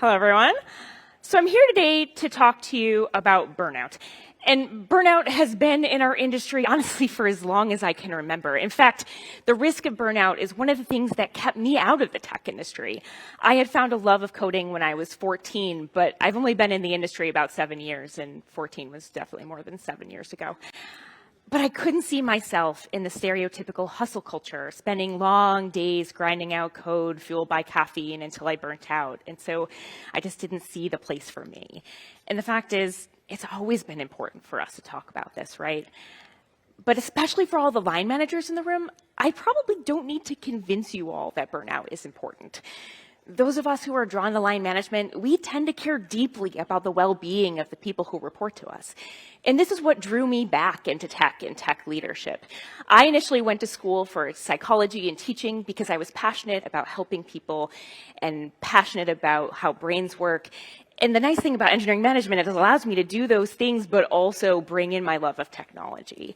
Hello, everyone. So I'm here today to talk to you about burnout. And burnout has been in our industry, honestly, for as long as I can remember. In fact, the risk of burnout is one of the things that kept me out of the tech industry. I had found a love of coding when I was 14, but I've only been in the industry about 7 years, and 14 was definitely more than 7 years ago. But I couldn't see myself in the stereotypical hustle culture, spending long days grinding out code fueled by caffeine until I burnt out. And so I just didn't see the place for me. And the fact is, it's always been important for us to talk about this, right? But especially for all the line managers in the room, I probably don't need to convince you all that burnout is important. Those of us who are drawn to line management, we tend to care deeply about the well-being of the people who report to us. And this is what drew me back into tech and tech leadership. I initially went to school for psychology and teaching because I was passionate about helping people and passionate about how brains work. And the nice thing about engineering management is it allows me to do those things, but also bring in my love of technology.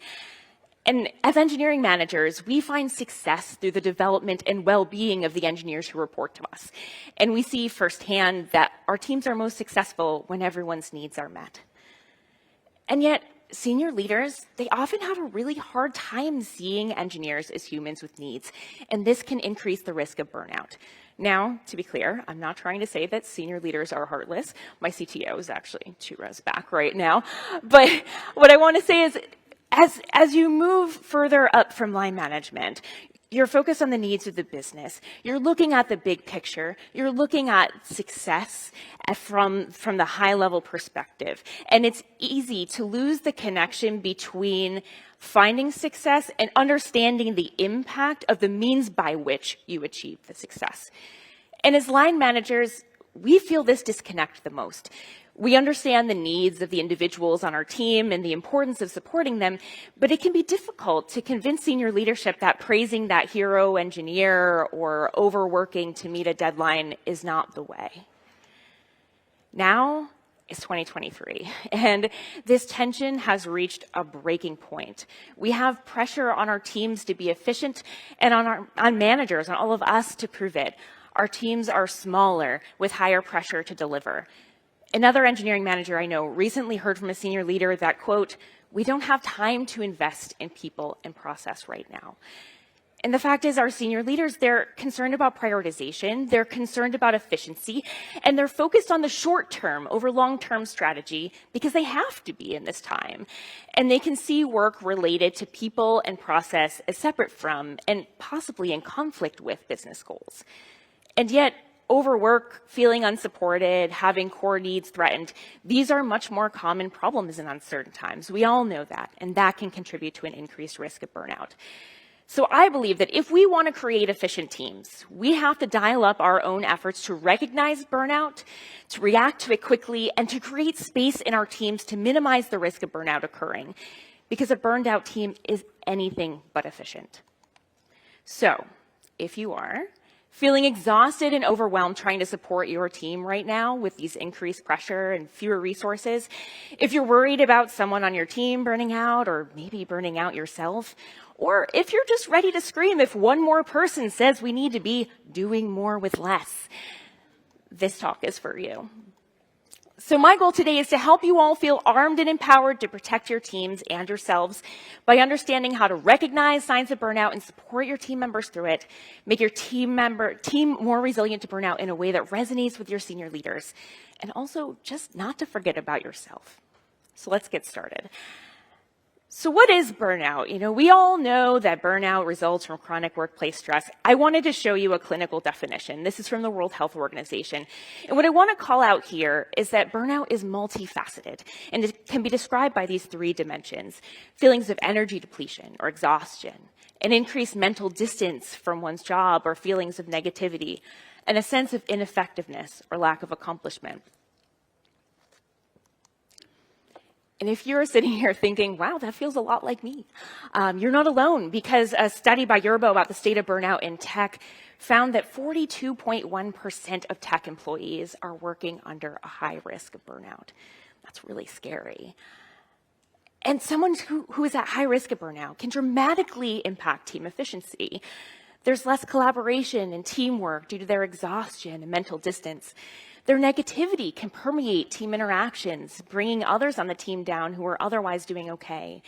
And as engineering managers, we find success through the development and well-being of the engineers who report to us. And we see firsthand that our teams are most successful when everyone's needs are met. And yet, senior leaders, they often have a really hard time seeing engineers as humans with needs, and this can increase the risk of burnout. Now, to be clear, I'm not trying to say that senior leaders are heartless. My CTO is actually 2 rows back right now. But what I want to say is, as you move further up from line management, you're focused on the needs of the business. You're looking at the big picture. You're looking at success from the high-level perspective. And it's easy to lose the connection between finding success and understanding the impact of the means by which you achieve the success. And as line managers, we feel this disconnect the most. We understand the needs of the individuals on our team and the importance of supporting them, but it can be difficult to convince senior leadership that praising that hero engineer or overworking to meet a deadline is not the way. Now is 2023, and this tension has reached a breaking point. We have pressure on our teams to be efficient and on managers, on all of us to prove it. Our teams are smaller with higher pressure to deliver. Another engineering manager I know recently heard from a senior leader that, quote, "We don't have time to invest in people and process right now." And the fact is, our senior leaders, they're concerned about prioritization, they're concerned about efficiency, and they're focused on the short term over long-term strategy because they have to be in this time. And they can see work related to people and process as separate from and possibly in conflict with business goals. And yet, overwork, feeling unsupported, having core needs threatened, these are much more common problems in uncertain times. We all know that, and that can contribute to an increased risk of burnout. So I believe that if we want to create efficient teams, we have to dial up our own efforts to recognize burnout, to react to it quickly, and to create space in our teams to minimize the risk of burnout occurring, because a burned out team is anything but efficient. So, if you are feeling exhausted and overwhelmed trying to support your team right now with these increased pressure and fewer resources, if you're worried about someone on your team burning out or maybe burning out yourself, or if you're just ready to scream if one more person says we need to be doing more with less, this talk is for you. So my goal today is to help you all feel armed and empowered to protect your teams and yourselves by understanding how to recognize signs of burnout and support your team members through it, make your team more resilient to burnout in a way that resonates with your senior leaders, and also just not to forget about yourself. So let's get started. So what is burnout? You know, we all know that burnout results from chronic workplace stress. I wanted to show you a clinical definition. This is from the World Health Organization. And what I want to call out here is that burnout is multifaceted, and it can be described by these 3 dimensions: feelings of energy depletion or exhaustion, an increased mental distance from one's job or feelings of negativity, and a sense of ineffectiveness or lack of accomplishment. And if you're sitting here thinking, wow, that feels a lot like me, you're not alone, because a study by Yerbo about the state of burnout in tech found that 42.1% of tech employees are working under a high risk of burnout. That's really scary. And someone who is at high risk of burnout can dramatically impact team efficiency. There's less collaboration and teamwork due to their exhaustion and mental distance. Their negativity can permeate team interactions, bringing others on the team down who are otherwise doing okay.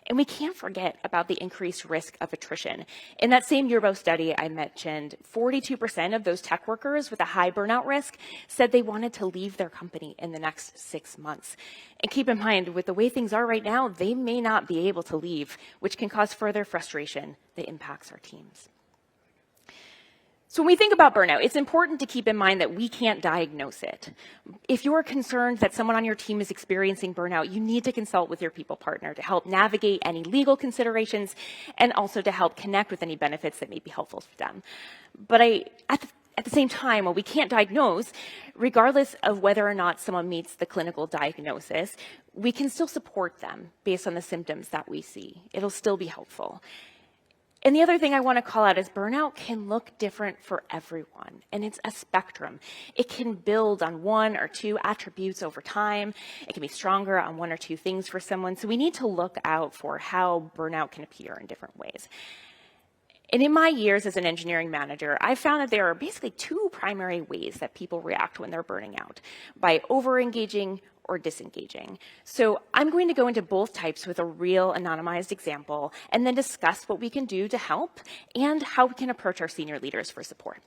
And we can't forget about the increased risk of attrition. In that same Yearbow study I mentioned, 42% of those tech workers with a high burnout risk said they wanted to leave their company in the next 6 months. And keep in mind, with the way things are right now, they may not be able to leave, which can cause further frustration that impacts our teams. So when we think about burnout, it's important to keep in mind that we can't diagnose it. If you're concerned that someone on your team is experiencing burnout, you need to consult with your people partner to help navigate any legal considerations and also to help connect with any benefits that may be helpful to them. But at the same time, while we can't diagnose, regardless of whether or not someone meets the clinical diagnosis, we can still support them based on the symptoms that we see. It'll still be helpful. And the other thing I want to call out is burnout can look different for everyone, and it's a spectrum. It can build on one or two attributes over time. It can be stronger on one or two things for someone. So we need to look out for how burnout can appear in different ways. And in my years as an engineering manager, I found that there are basically two primary ways that people react when they're burning out: by over-engaging or disengaging. So I'm going to go into both types with a real anonymized example and then discuss what we can do to help and how we can approach our senior leaders for support.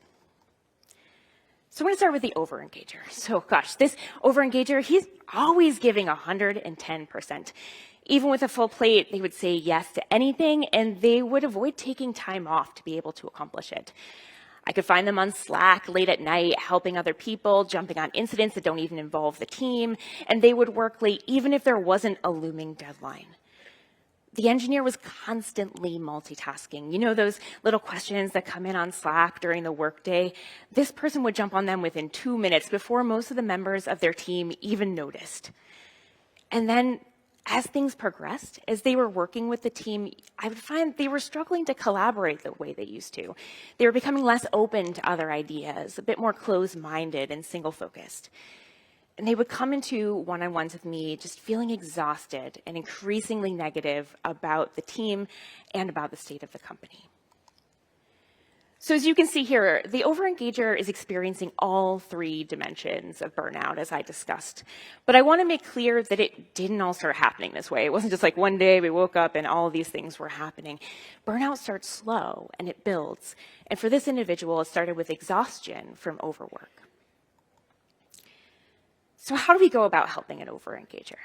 So I'm going to start with the over-engager. So gosh, this over-engager, he's always giving 110%. Even with a full plate, they would say yes to anything, and they would avoid taking time off to be able to accomplish it. I could find them on Slack late at night, helping other people, jumping on incidents that don't even involve the team, and they would work late even if there wasn't a looming deadline. The engineer was constantly multitasking. You know those little questions that come in on Slack during the workday? This person would jump on them within 2 minutes before most of the members of their team even noticed. And then as things progressed, as they were working with the team, I would find they were struggling to collaborate the way they used to. They were becoming less open to other ideas, a bit more closed-minded and single-focused. And they would come into one-on-ones with me just feeling exhausted and increasingly negative about the team and about the state of the company. So as you can see here, the over-engager is experiencing all three dimensions of burnout, as I discussed. But I want to make clear that it didn't all start happening this way. It wasn't just like one day we woke up and all of these things were happening. Burnout starts slow and it builds. And for this individual, it started with exhaustion from overwork. So how do we go about helping an over-engager?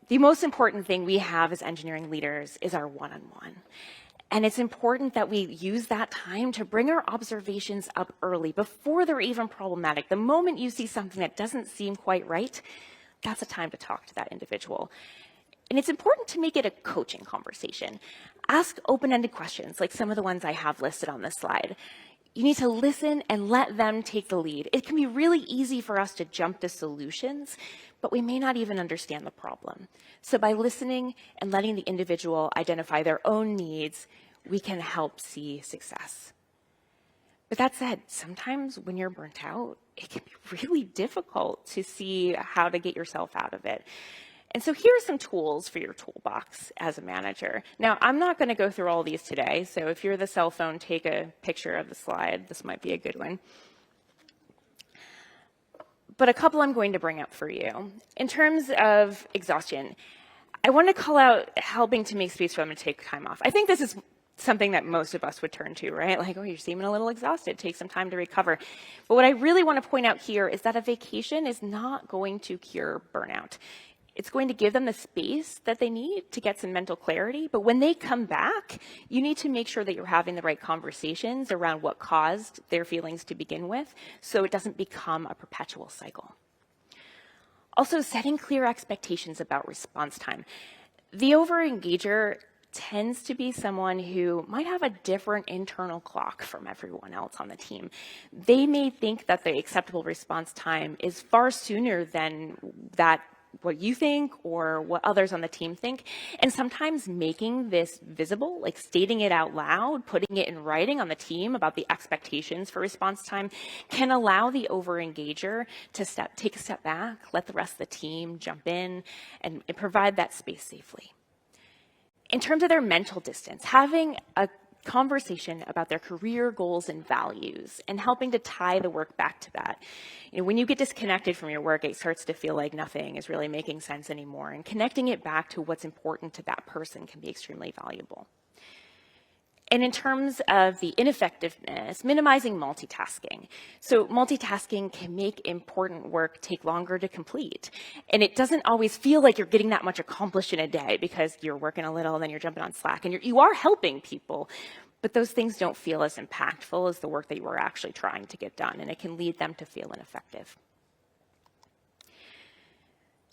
The most important thing we have as engineering leaders is our one-on-one. And it's important that we use that time to bring our observations up early, before they're even problematic. The moment you see something that doesn't seem quite right, that's a time to talk to that individual. And it's important to make it a coaching conversation. Ask open-ended questions, like some of the ones I have listed on this slide. You need to listen and let them take the lead. It can be really easy for us to jump to solutions, but we may not even understand the problem. So by listening and letting the individual identify their own needs, we can help see success. But that said, sometimes when you're burnt out, it can be really difficult to see how to get yourself out of it. And so here are some tools for your toolbox as a manager. Now, I'm not going to go through all these today, so if you're the cell phone, take a picture of the slide. This might be a good one. But a couple I'm going to bring up for you. In terms of exhaustion, I want to call out helping to make space for them to take time off. I think this is something that most of us would turn to, right? Like, oh, you're seeming a little exhausted, take some time to recover. But what I really want to point out here is that a vacation is not going to cure burnout. It's going to give them the space that they need to get some mental clarity. But when they come back, you need to make sure that you're having the right conversations around what caused their feelings to begin with, so it doesn't become a perpetual cycle. Also, setting clear expectations about response time. The over-engager tends to be someone who might have a different internal clock from everyone else on the team. They may think that the acceptable response time is far sooner than that what you think or what others on the team think. And sometimes making this visible, like stating it out loud, putting it in writing on the team about the expectations for response time, can allow the over-engager to take a step back, let the rest of the team jump in, and provide that space safely. In terms of their mental distance, having a conversation about their career goals and values, and helping to tie the work back to that. When you get disconnected from your work, it starts to feel like nothing is really making sense anymore, and connecting it back to what's important to that person can be extremely valuable. And in terms of the ineffectiveness, minimizing multitasking. So multitasking can make important work take longer to complete. And it doesn't always feel like you're getting that much accomplished in a day because you're working a little and then you're jumping on Slack and you are helping people, but those things don't feel as impactful as the work that you were actually trying to get done, and it can lead them to feel ineffective.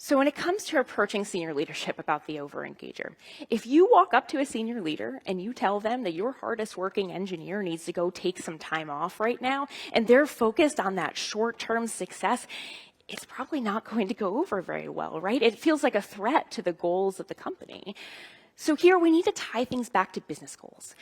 So when it comes to approaching senior leadership about the overengager, if you walk up to a senior leader and you tell them that your hardest working engineer needs to go take some time off right now, and they're focused on that short-term success, it's probably not going to go over very well, right? It feels like a threat to the goals of the company. So here we need to tie things back to business goals.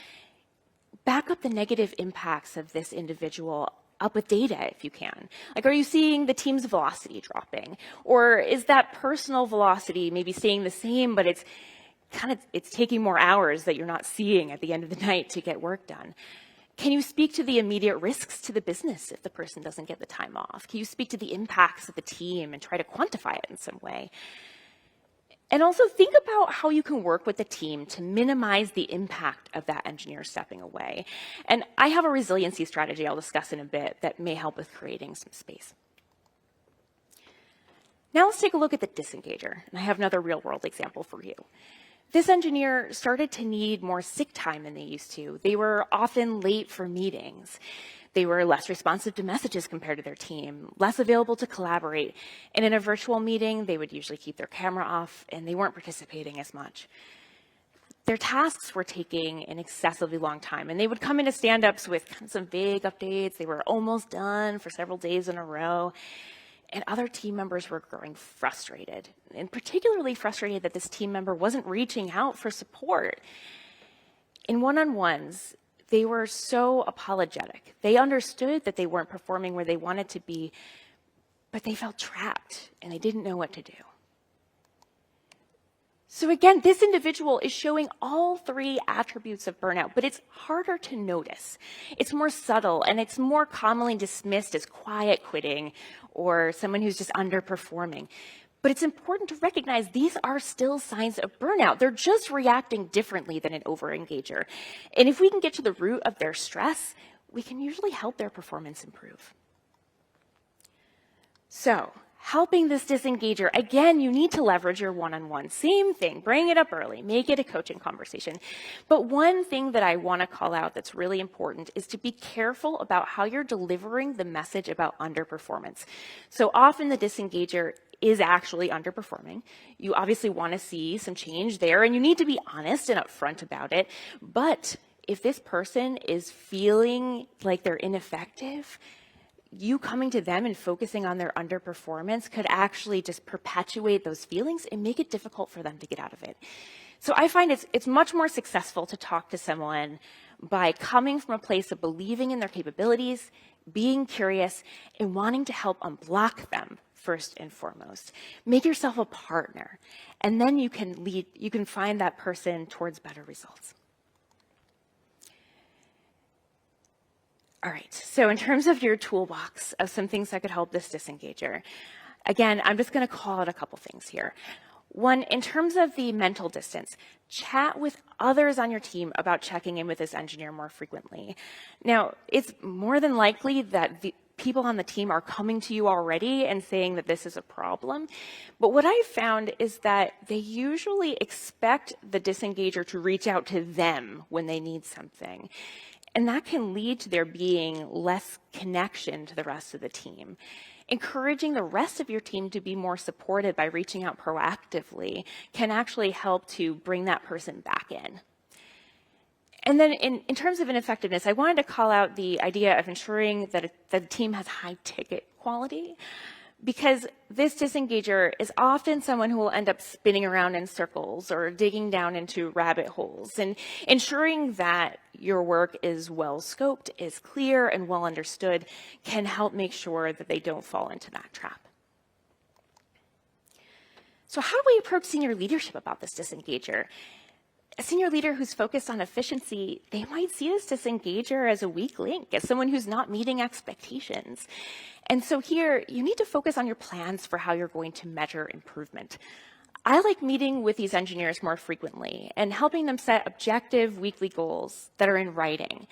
Back up the negative impacts of this individual up with data if you can. Like, are you seeing the team's velocity dropping? Or is that personal velocity maybe staying the same, but it's taking more hours that you're not seeing at the end of the night to get work done? Can you speak to the immediate risks to the business if the person doesn't get the time off? Can you speak to the impacts of the team and try to quantify it in some way? And also think about how you can work with the team to minimize the impact of that engineer stepping away. And I have a resiliency strategy I'll discuss in a bit that may help with creating some space. Now let's take a look at the disengager. And I have another real-world example for you. This engineer started to need more sick time than they used to. They were often late for meetings. They were less responsive to messages compared to their team, less available to collaborate. And in a virtual meeting, they would usually keep their camera off, and they weren't participating as much. Their tasks were taking an excessively long time, and they would come into stand-ups with some vague updates. They were almost done for several days in a row. And other team members were growing frustrated, and particularly frustrated that this team member wasn't reaching out for support. In one-on-ones, they were so apologetic. They understood that they weren't performing where they wanted to be, but they felt trapped and they didn't know what to do. So again, this individual is showing all three attributes of burnout, but it's harder to notice. It's more subtle, and it's more commonly dismissed as quiet quitting or someone who's just underperforming. But it's important to recognize these are still signs of burnout. They're just reacting differently than an overengager. And if we can get to the root of their stress, we can usually help their performance improve. So, helping this disengager, again, you need to leverage your one-on-one. Same thing, bring it up early, make it a coaching conversation. But one thing that I want to call out that's really important is to be careful about how you're delivering the message about underperformance. So often the disengager is actually underperforming. You obviously want to see some change there, and you need to be honest and upfront about it. But if this person is feeling like they're ineffective, you coming to them and focusing on their underperformance could actually just perpetuate those feelings and make it difficult for them to get out of it. So I find it's much more successful to talk to someone by coming from a place of believing in their capabilities, being curious, and wanting to help unblock them first and foremost. Make yourself a partner, and then you can find that person towards better results. All right, so in terms of your toolbox of some things that could help this disengager, again, I'm just going to call out a couple things here. One, in terms of the mental distance, chat with others on your team about checking in with this engineer more frequently. Now, it's more than likely that the people on the team are coming to you already and saying that this is a problem. But what I've found is that they usually expect the disengager to reach out to them when they need something. And that can lead to there being less connection to the rest of the team. Encouraging the rest of your team to be more supported by reaching out proactively can actually help to bring that person back in. And then in terms of ineffectiveness, I wanted to call out the idea of ensuring that the team has high ticket quality, because this disengager is often someone who will end up spinning around in circles or digging down into rabbit holes. And ensuring that your work is well scoped, is clear, and well understood can help make sure that they don't fall into that trap. So how do we approach senior leadership about this disengager? A senior leader who's focused on efficiency, they might see this disengager as a weak link, as someone who's not meeting expectations. And so here, you need to focus on your plans for how you're going to measure improvement. I like meeting with these engineers more frequently and helping them set objective weekly goals that are in writing.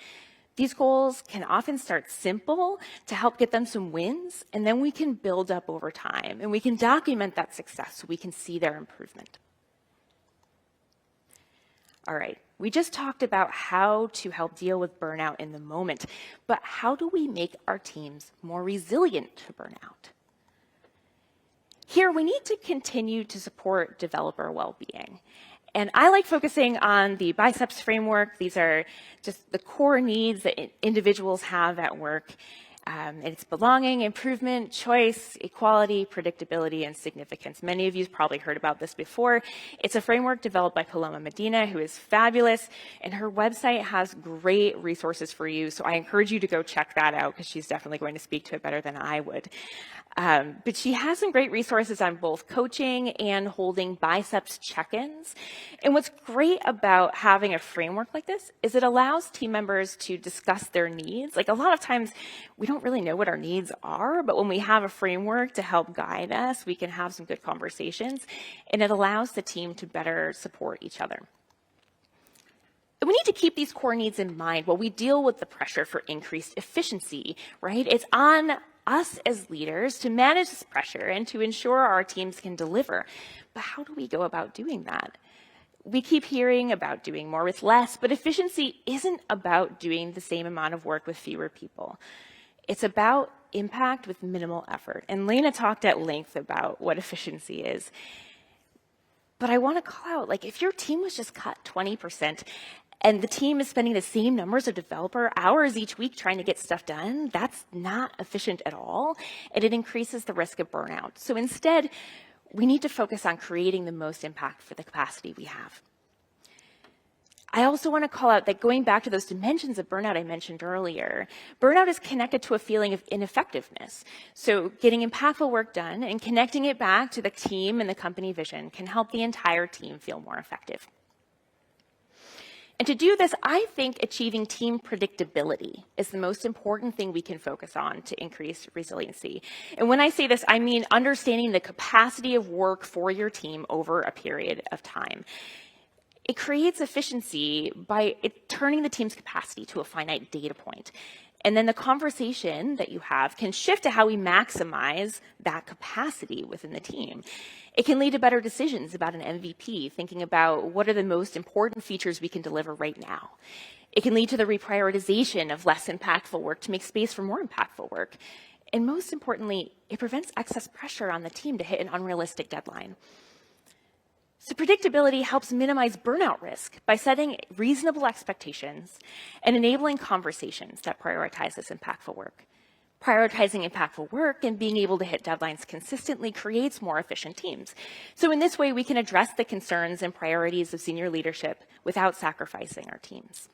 These goals can often start simple to help get them some wins, and then we can build up over time, and we can document that success so we can see their improvement. All right, we just talked about how to help deal with burnout in the moment, but how do we make our teams more resilient to burnout? Here, we need to continue to support developer well-being. And I like focusing on the biceps framework. These are just the core needs that individuals have at work. It's belonging, improvement, choice, equality, predictability, and significance. Many of you have probably heard about this before. It's a framework developed by Paloma Medina, who is fabulous, and her website has great resources for you. So I encourage you to go check that out because she's definitely going to speak to it better than I would. But she has some great resources on both coaching and holding biceps check-ins. And what's great about having a framework like this is it allows team members to discuss their needs. Like a lot of times we don't really know what our needs are, but when we have a framework to help guide us, we can have some good conversations, and it allows the team to better support each other. We need to keep these core needs in mind while we deal with the pressure for increased efficiency, right? It's on us as leaders to manage this pressure and to ensure our teams can deliver. But how do we go about doing that? We keep hearing about doing more with less, but efficiency isn't about doing the same amount of work with fewer people. It's about impact with minimal effort. And Lena talked at length about what efficiency is. But I want to call out, like, if your team was just cut 20%, and the team is spending the same numbers of developer hours each week trying to get stuff done, that's not efficient at all, and it increases the risk of burnout. So instead, we need to focus on creating the most impact for the capacity we have. I also want to call out that going back to those dimensions of burnout I mentioned earlier, burnout is connected to a feeling of ineffectiveness. So getting impactful work done and connecting it back to the team and the company vision can help the entire team feel more effective. And to do this, I think achieving team predictability is the most important thing we can focus on to increase resiliency. And when I say this, I mean understanding the capacity of work for your team over a period of time. It creates efficiency by turning the team's capacity to a finite data point. And then the conversation that you have can shift to how we maximize that capacity within the team. It can lead to better decisions about an MVP, thinking about what are the most important features we can deliver right now. It can lead to the reprioritization of less impactful work to make space for more impactful work. And most importantly, it prevents excess pressure on the team to hit an unrealistic deadline. So predictability helps minimize burnout risk by setting reasonable expectations and enabling conversations that prioritize this impactful work. Prioritizing impactful work and being able to hit deadlines consistently creates more efficient teams. So in this way, we can address the concerns and priorities of senior leadership without sacrificing our teams.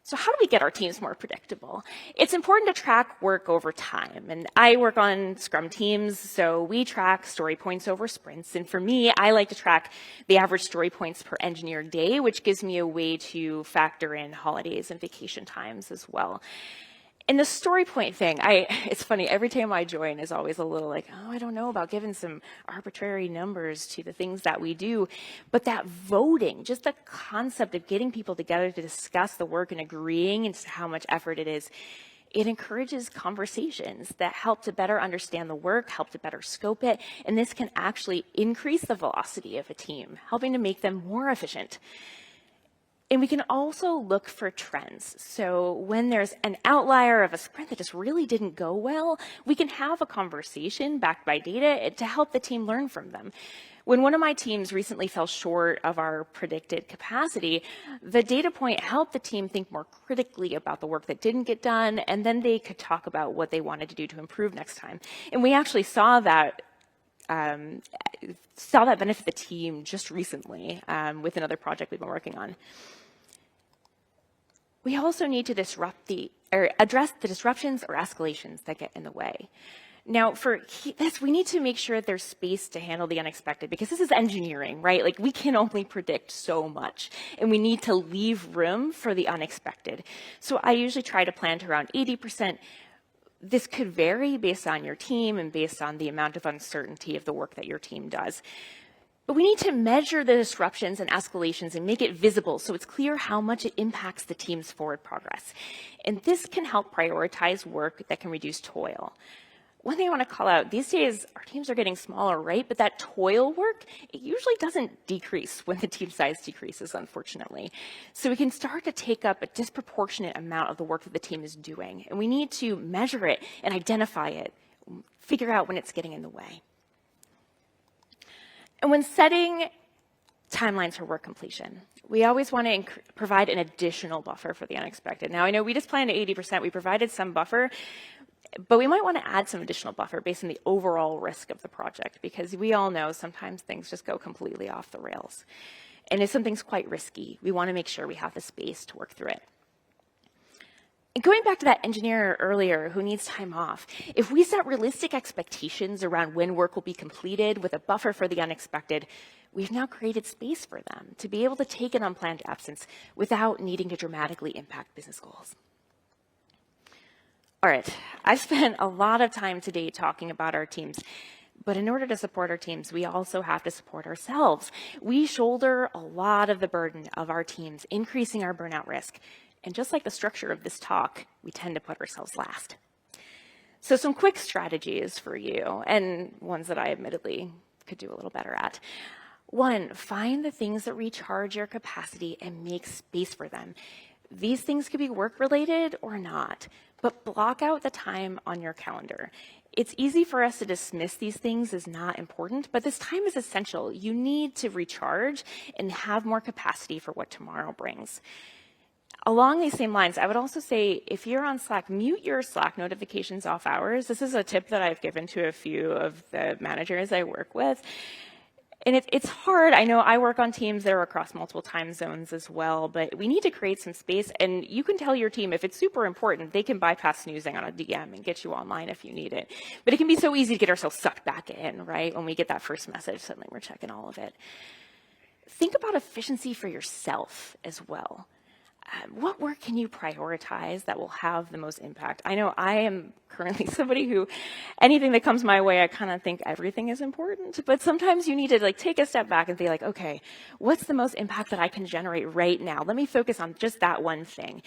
So how do we get our teams more predictable? It's important to track work over time. And I work on Scrum teams, so we track story points over sprints. And for me, I like to track the average story points per engineer day, which gives me a way to factor in holidays and vacation times as well. And the story point thing, it's funny, every time I join is always a little like, oh, I don't know about giving some arbitrary numbers to the things that we do. But that voting, just the concept of getting people together to discuss the work and agreeing as to how much effort it is, it encourages conversations that help to better understand the work, help to better scope it, and this can actually increase the velocity of a team, helping to make them more efficient. And we can also look for trends. So when there's an outlier of a sprint that just really didn't go well, we can have a conversation backed by data to help the team learn from them. When one of my teams recently fell short of our predicted capacity, the data point helped the team think more critically about the work that didn't get done, and then they could talk about what they wanted to do to improve next time. And we actually saw that benefit the team just recently with another project we've been working on. We also need to address the disruptions or escalations that get in the way. Now, for this, we need to make sure that there's space to handle the unexpected, because this is engineering, right? Like, we can only predict so much, and we need to leave room for the unexpected. So I usually try to plan to around 80%. This could vary based on your team and based on the amount of uncertainty of the work that your team does. But we need to measure the disruptions and escalations and make it visible so it's clear how much it impacts the team's forward progress. And this can help prioritize work that can reduce toil. One thing I want to call out, these days our teams are getting smaller, right? But that toil work, it usually doesn't decrease when the team size decreases, unfortunately. So we can start to take up a disproportionate amount of the work that the team is doing. And we need to measure it and identify it, figure out when it's getting in the way. And when setting timelines for work completion, we always want to provide an additional buffer for the unexpected. Now, I know we just planned at 80%. We provided some buffer, but we might want to add some additional buffer based on the overall risk of the project, because we all know sometimes things just go completely off the rails. And if something's quite risky, we want to make sure we have the space to work through it. And going back to that engineer earlier who needs time off, if we set realistic expectations around when work will be completed with a buffer for the unexpected, we've now created space for them to be able to take an unplanned absence without needing to dramatically impact business goals. All right, I've spent a lot of time today talking about our teams, but in order to support our teams, we also have to support ourselves. We shoulder a lot of the burden of our teams, increasing our burnout risk. And just like the structure of this talk, we tend to put ourselves last. So some quick strategies for you, and ones that I admittedly could do a little better at. One, find the things that recharge your capacity and make space for them. These things could be work-related or not, but block out the time on your calendar. It's easy for us to dismiss these things as not important, but this time is essential. You need to recharge and have more capacity for what tomorrow brings. Along these same lines, I would also say, if you're on Slack, mute your Slack notifications off hours. This is a tip that I've given to a few of the managers I work with. And it's hard. I know I work on teams that are across multiple time zones as well, but we need to create some space. And you can tell your team, if it's super important, they can bypass snoozing on a DM and get you online if you need it. But it can be so easy to get ourselves sucked back in, right? When we get that first message, suddenly we're checking all of it. Think about efficiency for yourself as well. What work can you prioritize that will have the most impact? I know I am currently somebody who, anything that comes my way, I kind of think everything is important, but sometimes you need to take a step back and be like, okay, what's the most impact that I can generate right now? Let me focus on just that one thing.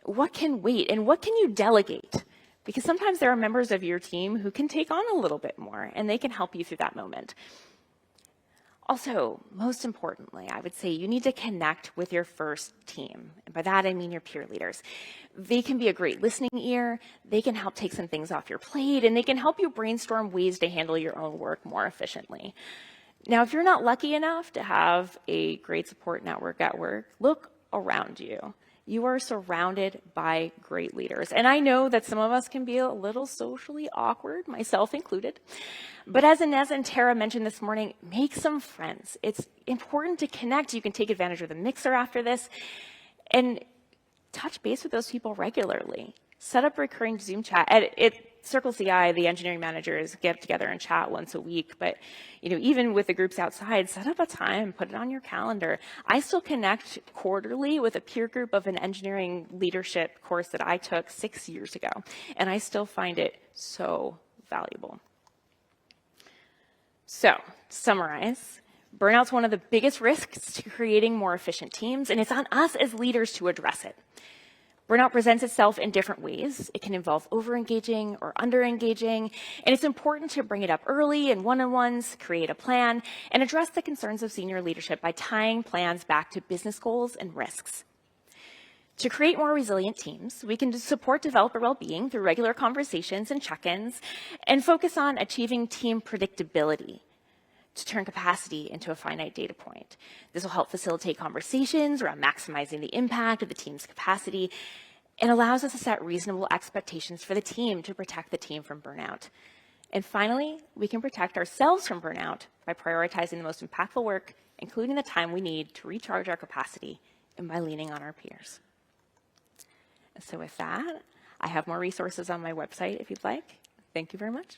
What can wait, and what can you delegate? Because sometimes there are members of your team who can take on a little bit more, and they can help you through that moment. Also, most importantly, I would say you need to connect with your first team. And by that, I mean your peer leaders. They can be a great listening ear. They can help take some things off your plate, and they can help you brainstorm ways to handle your own work more efficiently. Now, if you're not lucky enough to have a great support network at work, look around you. You are surrounded by great leaders. And I know that some of us can be a little socially awkward, myself included. But as Inez and Tara mentioned this morning, make some friends. It's important to connect. You can take advantage of the mixer after this and touch base with those people regularly. Set up recurring Zoom chat. At Circle CI, the engineering managers get together and chat once a week, but even with the groups outside, set up a time, put it on your calendar. I still connect quarterly with a peer group of an engineering leadership course that I took 6 years ago, and I still find it so valuable. So, to summarize, burnout's one of the biggest risks to creating more efficient teams, and it's on us as leaders to address it. Burnout presents itself in different ways. It can involve over-engaging or under-engaging, and it's important to bring it up early in one-on-ones, create a plan, and address the concerns of senior leadership by tying plans back to business goals and risks. To create more resilient teams, we can support developer well-being through regular conversations and check-ins, and focus on achieving team predictability to turn capacity into a finite data point. This will help facilitate conversations around maximizing the impact of the team's capacity and allows us to set reasonable expectations for the team to protect the team from burnout. And finally, we can protect ourselves from burnout by prioritizing the most impactful work, including the time we need to recharge our capacity, and by leaning on our peers. So with that, I have more resources on my website if you'd like. Thank you very much.